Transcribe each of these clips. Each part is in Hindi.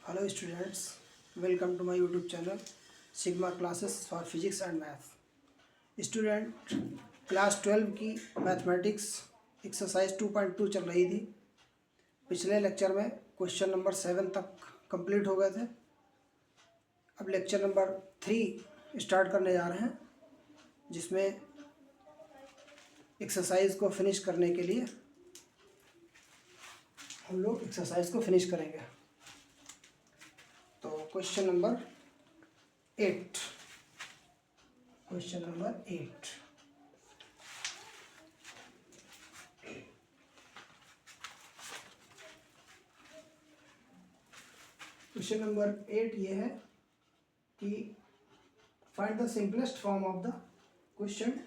Hello students, welcome to my YouTube channel Sigma Classes for Physics and Math. Student class 12 की मैथमेटिक्स एक्सरसाइज 2.2 चल रही थी। पिछले लेक्चर में क्वेश्चन नंबर 7 तक कंप्लीट हो गए थे। अब लेक्चर नंबर 3 स्टार्ट करने जा रहे हैं, जिसमें एक्सरसाइज को फिनिश करने के लिए हम लोग एक्सरसाइज को फिनिश करेंगे। तो क्वेश्चन नंबर 8 क्वेश्चन नंबर 8 ये है कि find the simplest form of the question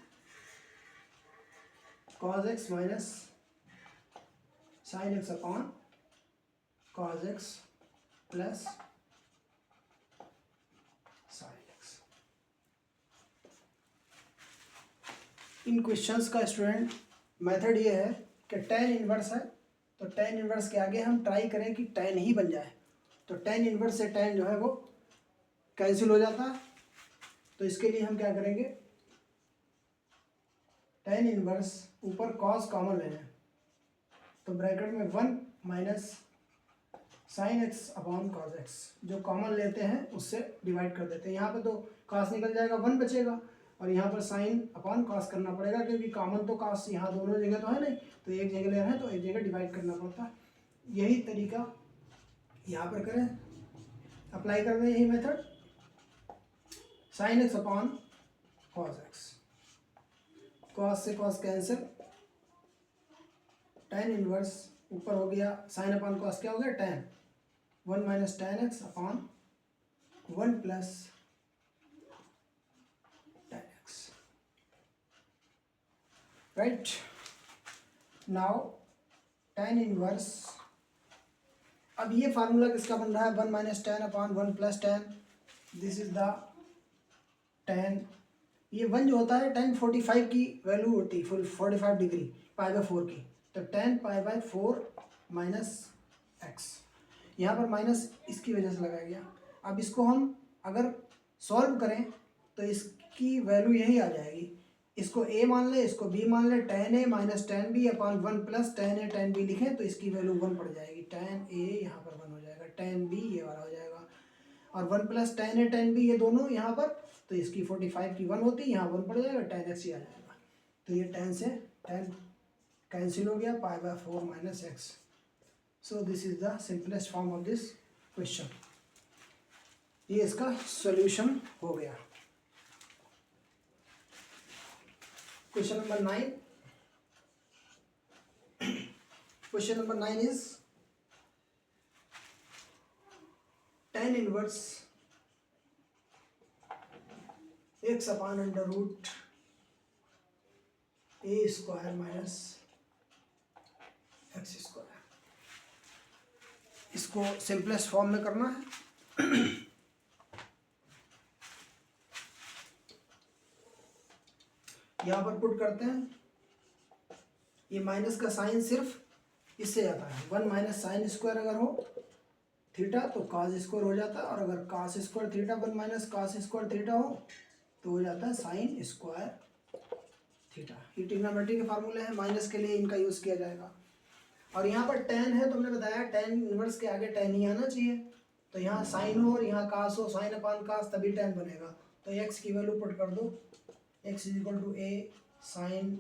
cos x minus sin x upon cos x plus sin x। In questions का स्टूडेंट मेथड ये है कि tan इनवर्स है, तो tan इनवर्स के आगे हम ट्राई करें कि tan ही बन जाए। तो tan इनवर्स से tan जो है वो कैंसिल हो जाता है। तो इसके लिए हम क्या करेंगे, tan इनवर्स ऊपर cos कॉमन लेना है, तो ब्रैकेट में 1 minus sine x upon cos x, जो कॉमन लेते हैं उससे डिवाइड कर देते हैं। यहाँ पे तो cos निकल जाएगा, 1 बचेगा, और यहाँ पर साइन अपॉन cos करना पड़ेगा, क्योंकि कॉमन तो cos यहाँ दोनों जगह तो है नहीं, तो एक जगह ले रहे हैं तो एक जगह डिवाइड करना पड़ता है। यही तरीका यहाँ पर करें, अप्लाई कर दें यही method, sine x upon cos x, cos से कॉस कैंसिल, tan इनवर्स ऊपर हो गया, साइन अपॉन कॉस क्या हो गया tan, 1 minus tan x upon 1 plus tan x. Right, now tan inverse, अब ये फार्मूला किसका बन रहा है, 1 minus tan upon 1 plus tan, this is the tan। ये 1 जो होता है tan 45 की वैल्यू होती है, फुल 45 डिग्री पाई बाय 4 की, तो tan pi by 4 minus x, यहाँ पर माइनस इसकी वजह से लगाया गया। अब इसको हम अगर सॉल्व करें तो इसकी वैल्यू यही आ जाएगी, इसको a मान ले, इसको b मान ले, tan a minus tan b upon 1 plus tan a tan b लिखें तो इसकी वैल्यू 1 पड़ जाएगी। tan a यहाँ पर 1 हो जाएगा, tan b ये वाला हो जाएगा, और 1 plus tan a tan b ये दोनों यहाँ पर, तो इसकी 45 की 1 होती है, यहाँ 1 पड़ जाएगा, tan x ही आ जाएगा। तो ये tan से tan कैंसिल हो गया, pi by 4 minus x. So this is the simplest form of this question. ये इसका सॉल्यूशन हो गया। Question number 9, question number 9 is tan inverse x upon under root a square minus x square. इसको सिंपलेस्ट फॉर्म में करना है। यहाँ पर पुट करते हैं, ये माइनस का साइन सिर्फ इससे जाता है, 1 माइनस साइन स्क्वायर अगर हो थीटा तो कॉस स्क्वायर हो जाता है, और अगर cos square theta 1 minus cos square theta हो तो हो जाता है साइन स्क्वायर थीटा। ये ट्रिग्नोमेट्री के फार्मूले हैं, माइनस के लिए इनका यूज़ किया जाएगा। और यहाँ पर tan है, तो हमने बताया tan इनवर्स के आगे tan ही आना चाहिए, तो यहाँ साइन हो और यहाँ कास हो, साइन अपॉन कास, तभी tan बनेगा। तो x की वैल्यू पुट कर दो, x is equal to a sine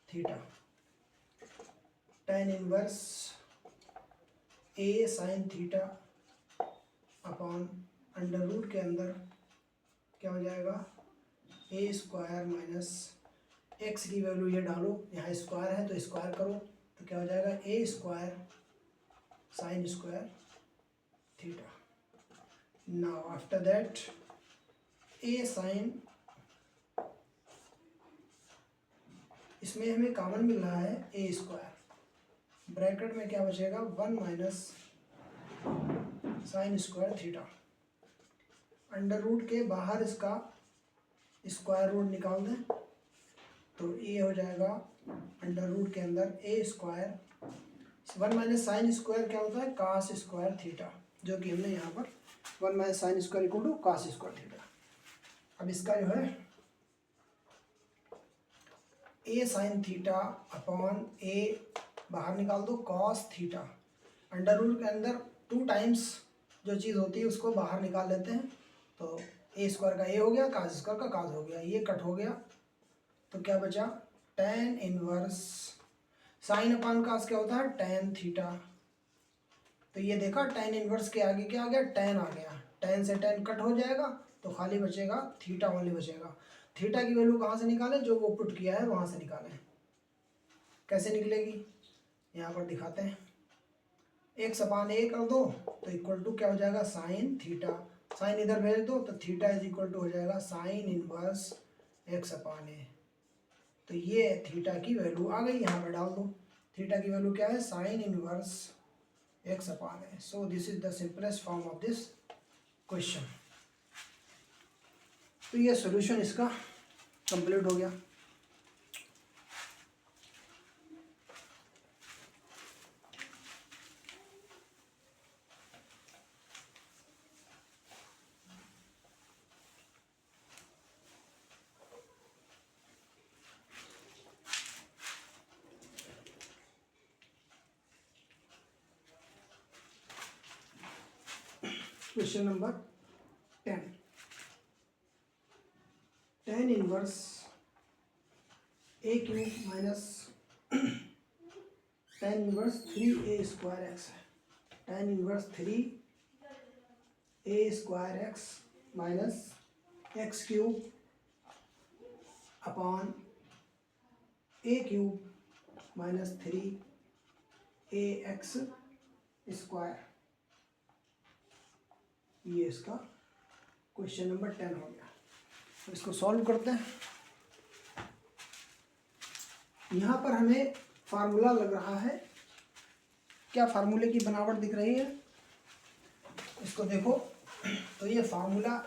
theta, tan inverse a sine theta upon under root के अंदर क्या हो जाएगा, a स्क्वायर माइनस x की वैल्यू ये डालो, यहाँ स्क्वायर है तो स्क्वायर करो, तो क्या हो जाएगा a square sine square theta. Now after that a sine, इसमें हमें कॉमन मिल रहा है a स्क्वायर, ब्रैकेट में क्या बचेगा 1 minus sine square theta, under root के बाहर इसका स्क्वायर रूट निकाल दें, तो ए हो जाएगा अंडर रूट के अंदर ए स्क्वायर, 1 माइनस साइन स्क्वायर क्या होता है, कास स्क्वायर थीटा, जो कि हमने यहाँ पर 1 minus sine square equal to cos square theta. अब इसका जो है a sine theta upon a बाहर निकाल दो कॉस थीटा, अंडर रूट के अंदर 2 टाइम्स जो चीज़ होती है उसको बाहर निकाल लेते हैं, तो ए स्क्वायर का ए हो गया, कास स्क्वायर का कास हो गया, ये कट हो गया, तो क्या बचा tan इनवर्स साइन अपॉन कास क्या होता है tan थीटा। तो ये देखा tan इनवर्स के आगे क्या आ गया tan आ गया, tan से tan कट हो जाएगा तो खाली बचेगा थीटा ओनली बचेगा। थीटा की वैल्यू कहाँ से निकालें, जो वो पुट किया है वहाँ से निकालें। कैसे निकलेगी यहाँ पर दिखाते हैं, एक्स अपान ए कर दो तो इक्वल टू क्या हो जाएगा साइन थीटा, साइन इधर भेज दो तो थीटा इज इक्वल टू हो जाएगा sine inverse x upon a. तो ये थीटा की वैल्यू आ गई, यहाँ पर डाल दो, थीटा की वैल्यू क्या है sine inverse x upon a. So this is the simplest form of this question. तो ये सॉल्यूशन इसका कंप्लीट हो गया। Question number 10, tan inverse a cube minus tan inverse 3a square x है, tan inverse 3a square x minus x cube upon a cube minus 3ax square, ये इसका क्वेश्चन नंबर 10 हो गया। तो इसको सॉल्व करते हैं। यहाँ पर हमें फार्मूला लग रहा है, क्या फार्मूले की बनावट दिख रही है, इसको देखो। तो ये formula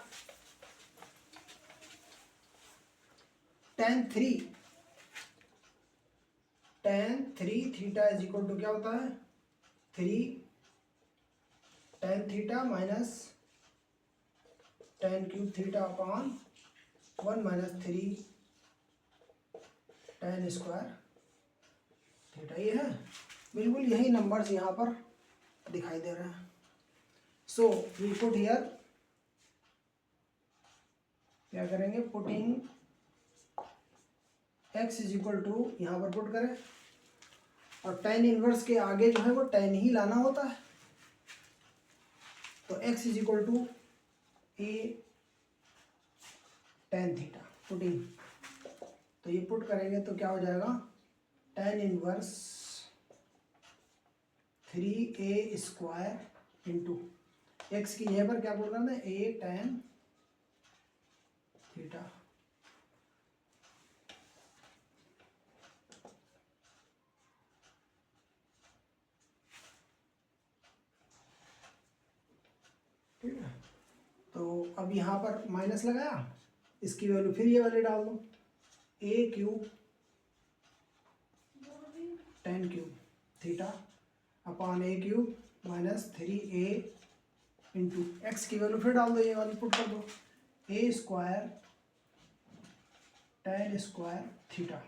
tan 3 theta is equal to क्या होता है 3 tan theta minus tan cube theta upon 1 minus 3 tan square theta. ये है बिल्कुल यही नंबर्स यहाँ पर दिखाई दे रहे हैं। सो वी पुट हियर, क्या करेंगे putting x is equal to, यहाँ पर पुट करें, और tan इनवर्स के आगे जो है वो tan ही लाना होता है, तो x is equal to a tan theta putting, तो ये पुट करेंगे तो क्या हो जाएगा tan inverse 3a square into x की जगह पर क्या पुट करना है a tan थीटा। ठीक है, तो अब यहाँ पर माइनस लगाया, इसकी वैल्यू फिर ये वाली डाल दो, a cube tan cube theta upon a cube minus 3a into x की वैल्यू फिर डाल दो, ये वाली पुट कर दो, a square tan square theta.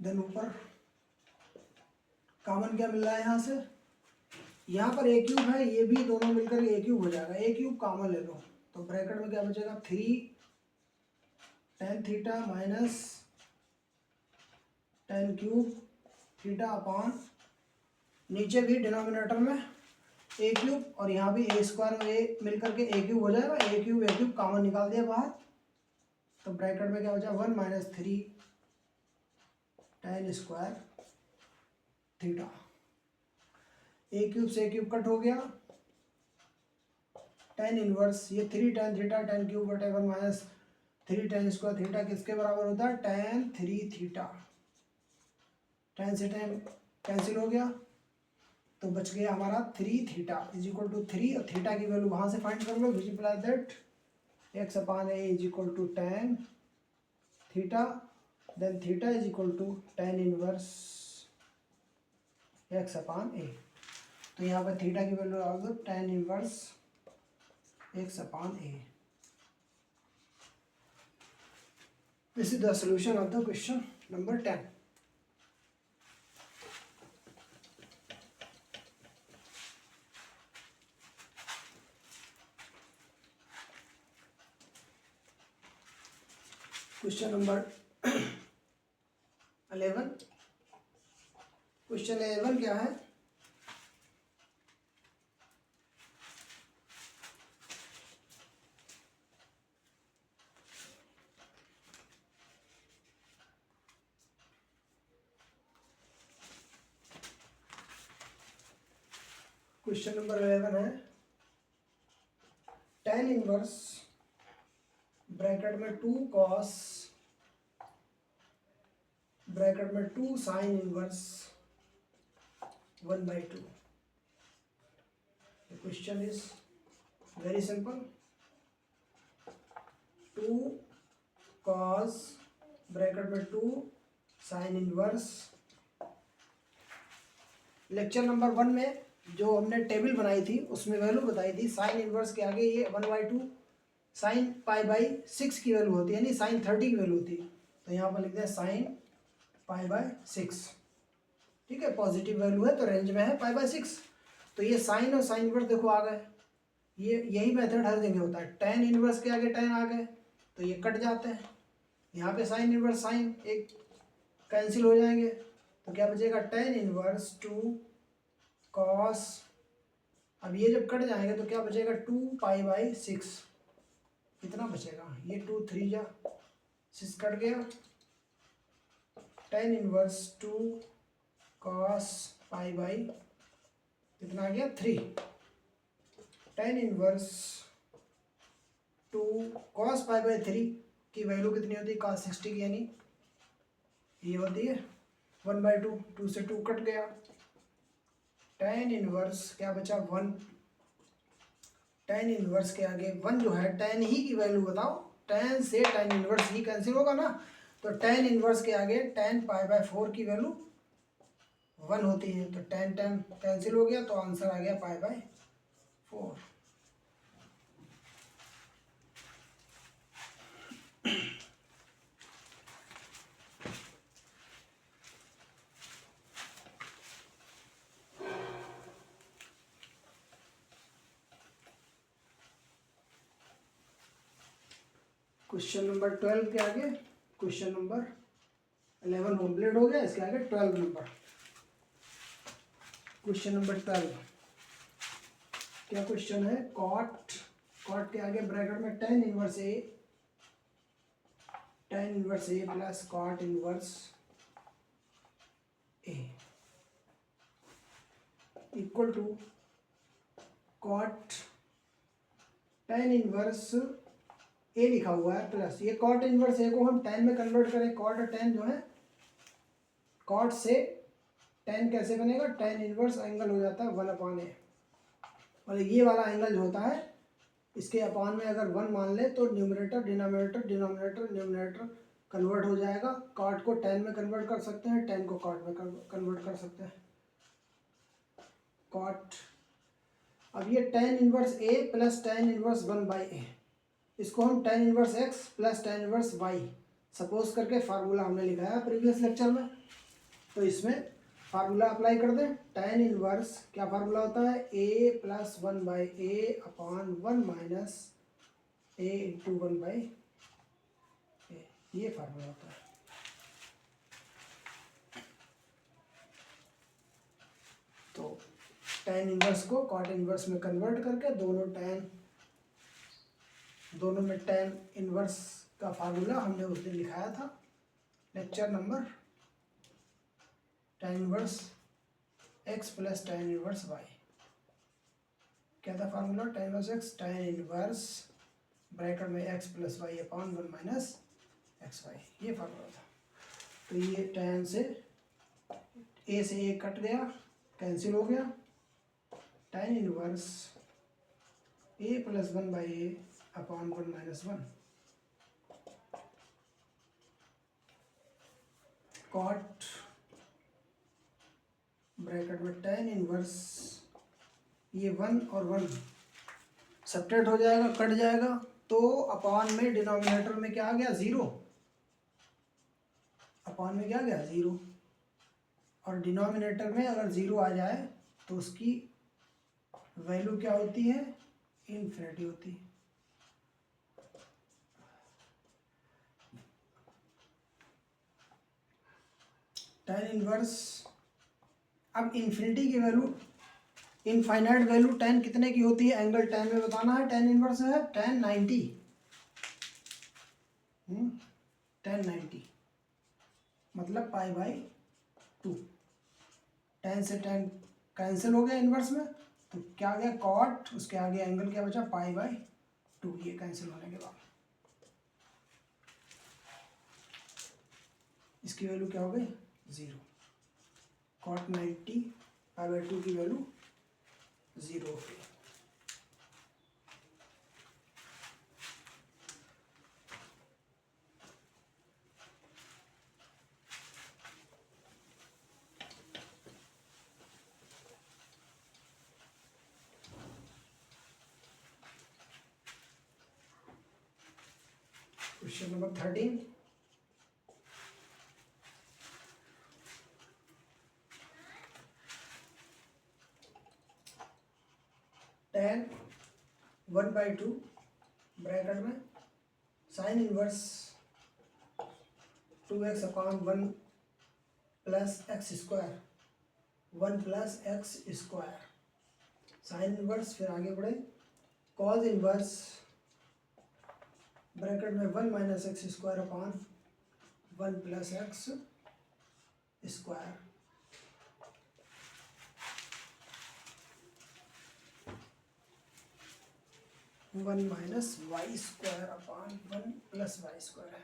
Then ऊपर कॉमन क्या मिल रहा है यहाँ से, यहाँ पर ए क्यूब है, ये भी दोनों मिलकर ए क्यूब हो जाएगा, ए क्यूब कॉमन ले लो तो ब्रैकेट में क्या बचेगा 3 tan theta minus tan cube theta upon, नीचे भी डिनोमिनेटर में ए क्यूब और यहाँ भी ए स्क्वायर और ए मिलकर के ए क्यूब हो जाएगा, ए क्यूब कॉमन निकाल दिया बाहर, तो ब्रैकेट में क्या हो जाएगा 1 माइनस 3 tan स्क्वायर थीटा। ए क्यूब से ए क्यूब कट हो गया, tan इनवर्स ये 3 tan थीटा tan क्यूब बटे 1 माइनस 3 tan स्क्वायर थीटा किसके बराबर होता है tan 3 थीटा, tan से tan कैंसिल हो गया तो बच गया हमारा 3 थीटा इज इक्वल टू 3, और थीटा की वैल्यू वहाँ से फाइंड कर लो, which imply that x upon a is equal to tan theta, then theta is equal to tan inverse x upon a. तो यहाँ पर थीटा की वैल्यू डाल दो, tan inverse x upon a. This is the solution of the question number 10। Question number 11। Question 11 क्या है? क्वेश्चन नंबर 11 है tan इनवर्स ब्रैकेट में 2 cos ब्रैकेट में 2 sin inverse 1/2। The question is very simple. 2 cos bracket में 2 sin इनवर्स। लेक्चर नंबर 1 में जो हमने टेबल बनाई थी उसमें वैल्यू बताई थी, साइन इनवर्स के आगे ये 1/2 साइन π/6 की वैल्यू होती है, यानी साइन 30 की वैल्यू होती है। तो यहाँ पर लिखते हैं साइन π/6। ठीक है, पॉजिटिव वैल्यू है तो रेंज में है π/6। तो ये साइन और साइन इनवर्स देखो आ गए, ये यही मेथड हर जगह होता है। टेन इनवर्स के आगे टेन आ गए तो ये कट जाते हैं, यहाँ पे साइन इनवर्स साइन एक कैंसिल हो जाएंगे, तो क्या बचेगा टेन इनवर्स 2 कॉस। अब ये जब कट जाएंगे तो क्या बचेगा 2π/6। कितना बचेगा, ये 2 3 जा 6 कट गया, टेन इनवर्स 2 कॉस π/, कितना आ गया 3। टेन इनवर्स 2 कॉस π/3 की वैल्यू कितनी होती है cos 60 की, यानी ये होती है 1/2। 2 से 2 कट गया, टेन इनवर्स क्या बचा 1। टेन इनवर्स के आगे 1 जो है, टेन ही की वैल्यू बताओ, टेन से टेन इनवर्स ही कैंसिल होगा ना, तो टेन इनवर्स के आगे टेन π/4 की वैल्यू 1 होती है, तो टेन टेन कैंसिल हो गया, तो आंसर आ गया π/4। क्वेश्चन नंबर 12 के आगे क्वेश्चन नंबर 11 कंप्लीट हो गया, इसके आगे 12 नंबर। क्वेश्चन नंबर 12 क्या क्वेश्चन है, कॉट के आगे ब्रैकेट में tan inverse a plus cot inverse a equal to cot tan inverse a लिखा हुआ है प्लस, ये कॉट इनवर्स ए को हम टेन में कन्वर्ट करें, कॉट और टेन जो है, कॉट से टेन कैसे बनेगा, टेन इनवर्स एंगल हो जाता है 1/a, और ये वाला एंगल जो होता है इसके अपान में अगर 1 मान ले तो न्यूमरेटर डिनोमिनेटर कन्वर्ट हो जाएगा। कॉट को टेन में कन्वर्ट कर सकते हैं, टेन को कॉट में कन्वर्ट कर सकते हैं, कॉट। अब ये tan inverse a plus tan inverse 1/a, इसको हम tan inverse x plus tan inverse y suppose करके फार्मूला हमने लिखा है प्रीवियस लेक्चर में, तो इसमें फार्मूला अप्लाई कर दें। टेन इनवर्स क्या फार्मूला होता है, a plus 1/a upon 1 minus a into 1/a, ये फार्मूला होता है। तो टेन इनवर्स को कॉट इनवर्स में कन्वर्ट करके दोनों में टेन इनवर्स का फार्मूला हमने उस दिन लिखाया था, lecture number tan inverse x plus tan inverse y. क्या था formula, tan inverse x tan inverse bracket में x plus y upon 1 minus x y, ये फार्मूला था। तो ये टेन से ए से ए कट गया, कैंसिल हो गया, tan inverse a plus 1/a upon 1 minus 1, cot bracket में tan इनवर्स, ये 1 और 1 सब्ट्रैक्ट हो जाएगा, कट जाएगा, तो अपॉन में डिनोमिनेटर में क्या आ गया 0, अपॉन में क्या आ गया 0, और डिनोमिनेटर में अगर 0 आ जाए तो उसकी वैल्यू क्या होती है, इन्फिनिटी होती है। tan इनवर्स, अब इन्फिनिटी की वैल्यू, इनफाइनाइट वैल्यू tan कितने की होती है, एंगल tan में बताना है। tan इनवर्स है tan 90, tan 90 मतलब π/2। tan से tan कैंसिल हो गया इनवर्स में, तो क्या आ गया cot, उसके आगे एंगल क्या बचा π/2, ये कैंसिल होने के बाद इसकी वैल्यू क्या हो गई 0। cot 90 π/2 की वैल्यू 0 हो गई। क्वेश्चन नंबर 13, tan 1/2 ब्रैकेट में sine inverse 2x upon 1 plus x square, 1 plus x square sine inverse, फिर आगे बढ़े कॉज इनवर्स ब्रैकेट में 1 minus x square upon 1 plus x square, one minus y square upon 1 plus y square है।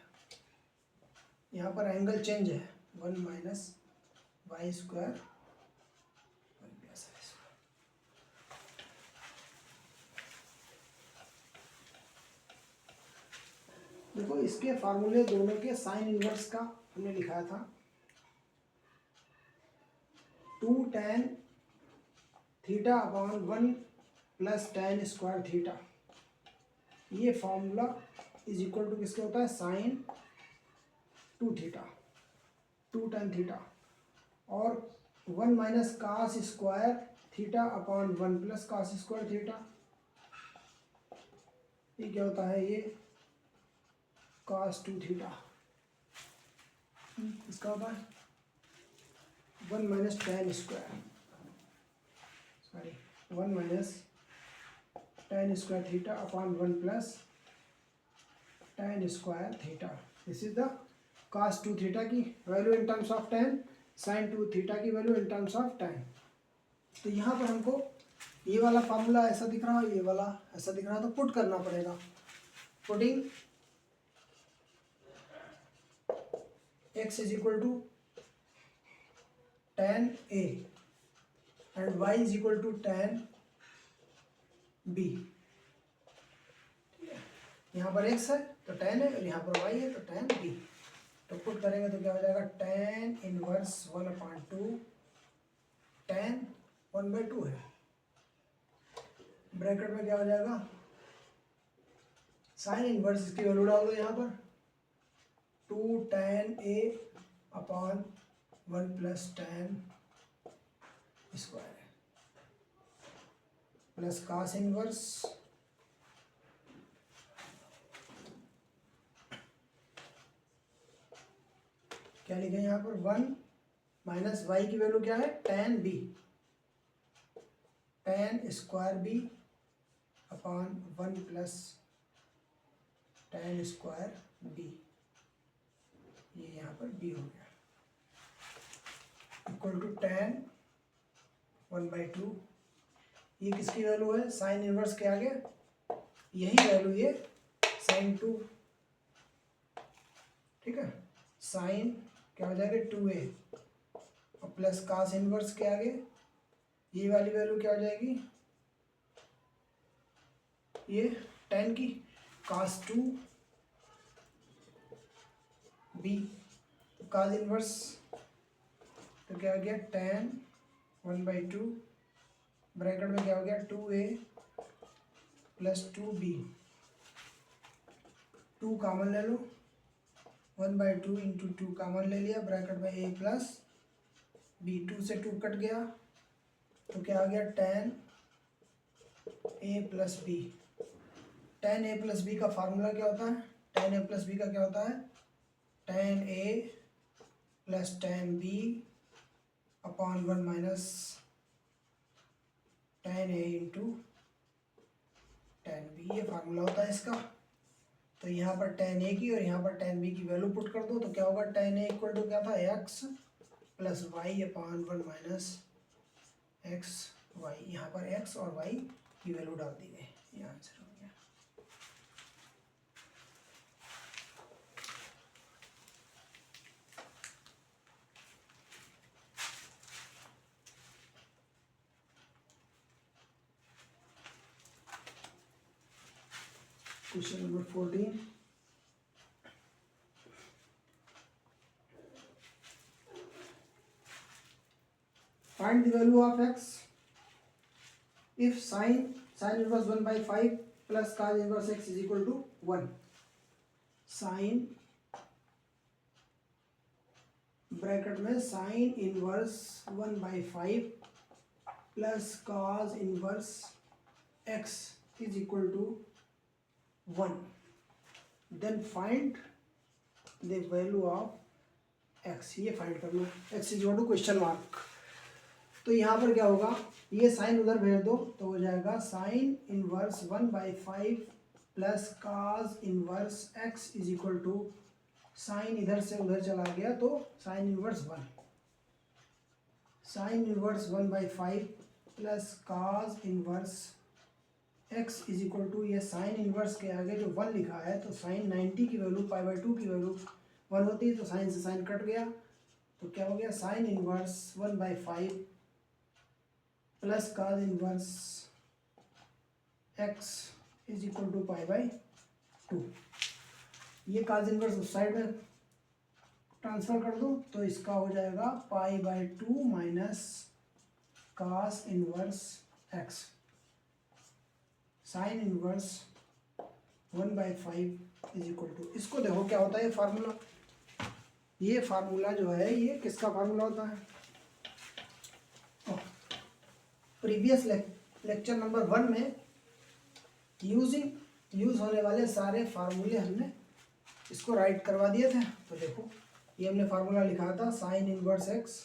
यहाँ पर एंगल चेंज है, 1 minus y square 1 plus y square. देखो इसके फार्मूले दोनों के साइन इनवर्स का हमने लिखा था 2 tan theta upon 1 plus tan square theta, ये फॉर्मूला इज इक्वल टू किसके होता है, साइन 2 थीटा, 2 tan थीटा, और 1 minus cos square theta upon 1 plus cos square theta, ये क्या होता है, ये कास 2 थीटा, इसका होता है 1 minus tan square, sorry 1 minus tan square theta upon 1 plus tan square theta. This is the cos 2 theta की value in terms of tan, sin 2 theta की value in terms of tan। तो यहाँ पर हमको ये वाला फार्मूला ऐसा दिख रहा है, ये वाला ऐसा दिख रहा है, तो पुट करना पड़ेगा। Putting x is equal to tan a and y is equal to tan b। यहाँ पर x है तो tan है, और यहाँ पर y है तो tan b। तो पुट करेंगे तो क्या हो जाएगा, tan इनवर्स 1/2 tan 1/2 है, ब्रैकेट में क्या हो जाएगा, साइन इनवर्स इसकी वैल्यू डाल दो यहाँ पर 2 tan a upon 1 plus tan square है, प्लस कास इनवर्स क्या लिखे यहाँ पर 1 माइनस वाई की वैल्यू क्या है, tan b, tan square b upon 1 plus tan square b, ये यहाँ पर b हो गया, इक्वल टू tan 1/2, ये किसकी वैल्यू है, साइन इनवर्स के आगे यही वैल्यू, ये साइन 2, ठीक है, साइन क्या हो जाएगा 2a और प्लस कास इनवर्स के आगे ये वाली वैल्यू क्या हो जाएगी, ये tan की cos 2 b, कास इनवर्स तो क्या हो गया tan 1/2 ब्रैकेट में क्या हो गया 2a प्लस 2b, 2 कॉमन ले लो, 1/2 इंटू 2 कॉमन ले लिया, ब्रैकेट में a प्लस b, 2 से 2 कट गया तो क्या आ गया tan a plus b. tan a plus b का फार्मूला क्या होता है, tan a प्लस बी का क्या होता है, tan a plus tan b upon 1 minus tan a into tan b, ये फार्मूला होता है इसका। तो यहाँ पर tan a की और यहाँ पर tan b की वैल्यू पुट कर दो तो क्या होगा, tan a इक्वल टू क्या था x plus y upon 1 minus x y, यहाँ पर x और y की वैल्यू डाल दी गई, ये आंसर हो गया। Question number 14, find the value of x if sin inverse 1/5 plus cos inverse x is equal to 1। sin bracket में sin inverse 1/5 plus cos inverse x is equal to 1, then find the value of x, ये फाइंड कर लो, x is equal to question mark. तो यहाँ पर क्या होगा, ये साइन उधर भेज दो तो हो जाएगा sine inverse 1/5 plus cos inverse x is equal to, sine इधर से उधर चला गया तो sine inverse 1, sine inverse 1/5 plus cos inverse x is equal to, ये साइन इनवर्स के आगे जो 1 लिखा है तो साइन 90 की वैल्यू π/2 की वैल्यू 1 होती है तो साइन से साइन कट गया तो क्या हो गया, sine inverse 1/5 plus cos inverse x is equal to π/2। ये कॉस इनवर्स उस साइड में ट्रांसफर कर दो तो इसका हो जाएगा π/2 minus cos inverse x, sine inverse 1/5 is equal to, इसको देखो क्या होता है ये फार्मूला, ये फार्मूला जो है ये किसका फार्मूला होता है, प्रीवियस लेक्चर नंबर 1 में यूज होने वाले सारे फार्मूले हमने इसको राइट करवा दिए थे। तो देखो ये हमने फार्मूला लिखा था sine inverse x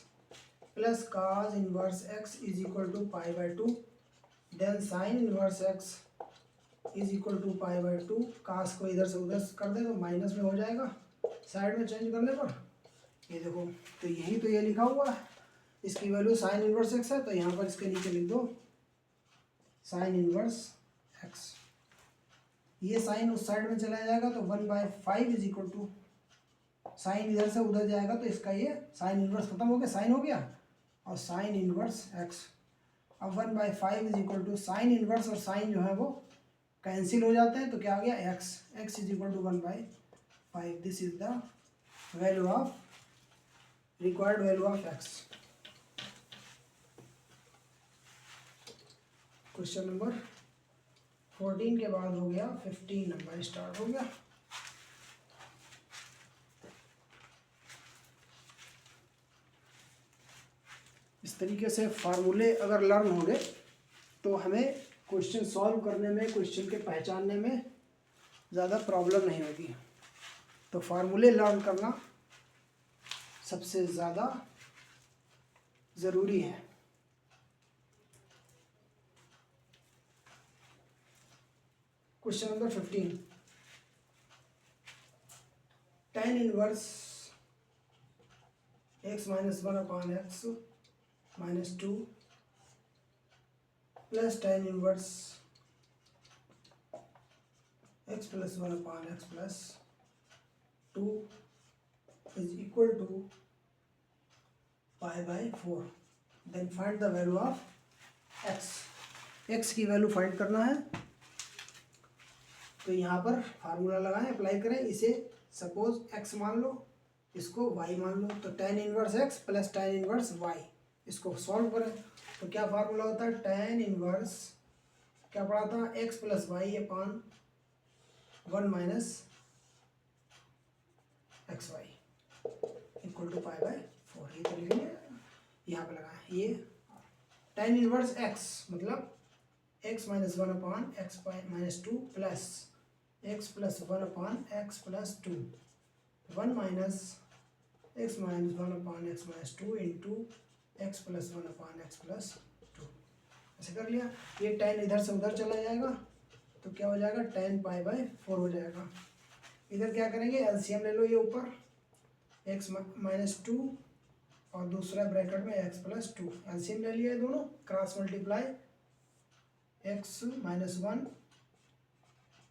plus cos inverse x is equal to π/2, then sine inverse x is equal to π/2, cos को इधर से उधर कर दे तो माइनस में हो जाएगा साइड में चेंज करने पर, ये देखो तो यही तो ये लिखा हुआ है, इसकी वैल्यू साइन इनवर्स x है तो यहाँ पर इसके नीचे लिख दो साइन इनवर्स x, ये साइन उस साइड में चला जाएगा तो 1/5 इज इक्वल टू, साइन इधर से उधर जाएगा तो इसका ये साइन इनवर्स खत्म हो गया, साइन हो गया और साइन इनवर्स x, अब 1/5 is equal to sine inverse और साइन जो है वो कैंसिल हो जाते हैं तो क्या आ गया x is equal to 1/5, this is the value of required value of x। Question number 14 के बाद हो गया 15 नंबर स्टार्ट हो गया। इस तरीके से फार्मूले अगर लर्न होंगे तो हमें क्वेश्चन सॉल्व करने में, क्वेश्चन के पहचानने में ज़्यादा प्रॉब्लम नहीं होगी। तो फार्मूले लर्न करना सबसे ज़्यादा ज़रूरी है। Question number 15, tan inverse x minus 1 upon x minus 2 plus tan inverse x plus 1 upon x plus 2 is equal to π/4, then find the value of x की वैल्यू फाइंड करना है। तो यहाँ पर फार्मूला लगाएं, अप्लाई करें, इसे सपोज x मान लो, इसको y मान लो, तो tan inverse x plus tan inverse y इसको सॉल्व करें तो क्या फार्मूला होता है, tan इनवर्स क्या पढ़ा था, x plus y upon 1 minus x y equal to pi by 4। ये तो लिखेंगे, यहाँ पे लगाए ये tan इनवर्स x मतलब x minus 1 upon x minus 2 plus x plus 1 upon x plus 2 1 minus x minus 1 upon x minus 2 into x plus 1 upon x plus 2। ऐसे कर लिया। ये tan इधर से उधर चला जाएगा तो क्या हो जाएगा, tan पाई बाय 4 हो जाएगा। इधर क्या करेंगे, एलसीएम ले लो, ये ऊपर x माइनस 2 और दूसरा ब्रैकेट में x प्लस 2, एलसीएम ले लिया है दोनों, cross multiply x minus 1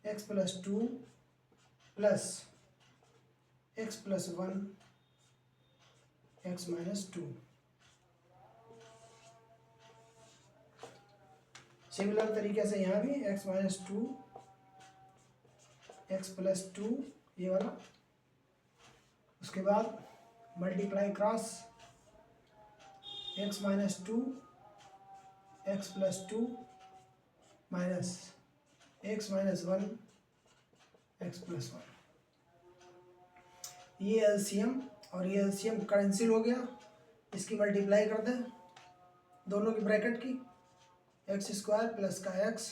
x plus 2 plus x plus 1 x minus 2। Similar तरीके से यहाँ भी x माइनस 2 एक्स प्लस 2 ये वाला, उसके बाद multiply cross x minus 2 x plus 2 minus x minus 1 x plus 1। ये एलसीएम और ये एलसीएम कैंसिल हो गया, इसकी मल्टीप्लाई कर दें दोनों की ब्रैकेट की, एक्स स्क्वायर प्लस का x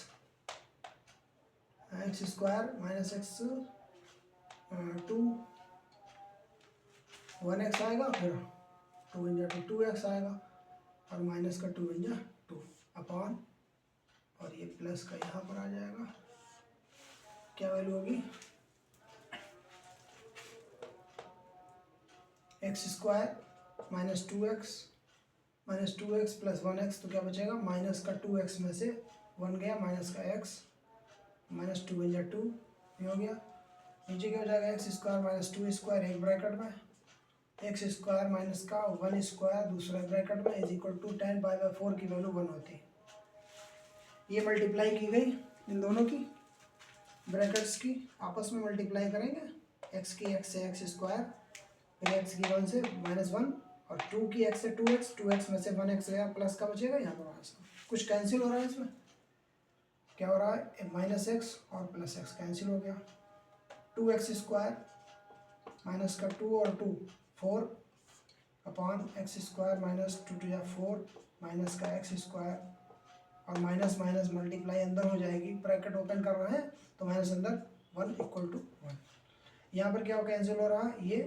square minus x 2 1x आएगा, फिर 2 इंजा 2x आएगा और माइनस का 2 इंजा 2 अपॉन, और ये प्लस का यहाँ पर आ जाएगा, क्या वैल्यू होगी, x square minus 2x plus 1x, तो क्या बचेगा, माइनस का 2x में से 1 गया, माइनस का x माइनस 2 इंजा 2 ये हो गया। नीचे क्या हो जाएगा, एक्स स्क्वायर माइनस 2 स्क्वायर एक ब्रैकेट में, एक्स स्क्वायर माइनस का 1 स्क्वायर दूसरा ब्रैकेट में is equal to tan pi by 4 की वैल्यू 1 होती है। ये मल्टीप्लाई की गई इन दोनों की ब्रैकेट्स की, आपस में मल्टीप्लाई करेंगे, x की x से एक्स स्क्वायर, फिर x की 1 से माइनस 1 और 2 की x से 2x में से 1x गया, प्लस का बचेगा यहाँ पर माइनस का, कुछ कैंसिल हो रहा है इसमें, क्या हो रहा है, माइनस एक्स और प्लस एक्स कैंसिल हो गया, 2x स्क्वायर माइनस का 2 और 2 4 upon x square minus 2 two या 4 माइनस का एक्स स्क्वायर और माइनस माइनस मल्टीप्लाई अंदर हो जाएगी, ब्रैकेट ओपन कर रहे हैं तो माइनस अंदर 1 इक्वल टू 1। यहाँ पर क्या कैंसिल हो रहा है, ये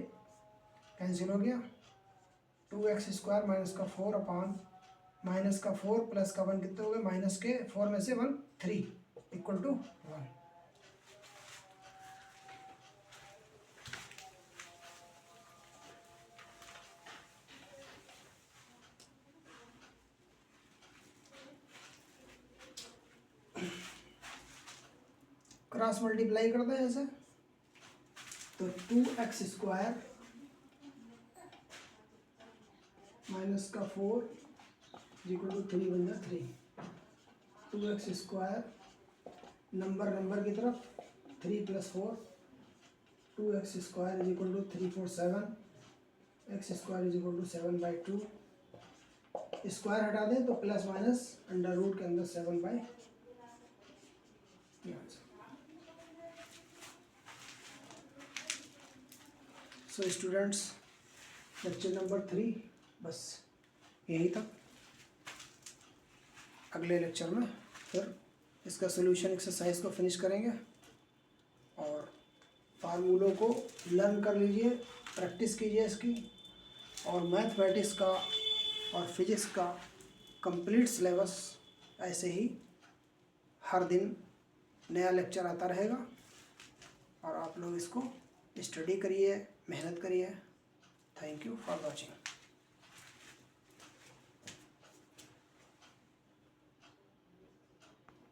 कैंसिल हो गया, 2x स्क्वायर माइनस का 4 अपॉन माइनस का 4 प्लस का 1 कितने हो गए, माइनस के 4 में से 1 3 इक्वल टू 1। क्रॉस मल्टीप्लाई करते हैं ऐसे, तो 2x स्क्वायर माइनस का 4 इक्वल टू 3 बन जाए 3, 2x स्क्वायर नंबर की तरफ 3 plus 4, 2x square is equal to 3 4 7, x square is equal to 7 by 2, square हटा दें तो प्लस माइनस अंडर रूट के अंदर 7 by. So students, lecture number 3 बस यही था। अगले लेक्चर में फिर इसका सॉल्यूशन एक्सरसाइज को फिनिश करेंगे और फार्मूलों को लर्न कर लीजिए, प्रैक्टिस कीजिए इसकी, और मैथमेटिक्स का और फिजिक्स का कंप्लीट सिलेबस ऐसे ही हर दिन नया लेक्चर आता रहेगा और आप लोग इसको स्टडी करिए, मेहनत करिए। Thank you for watching.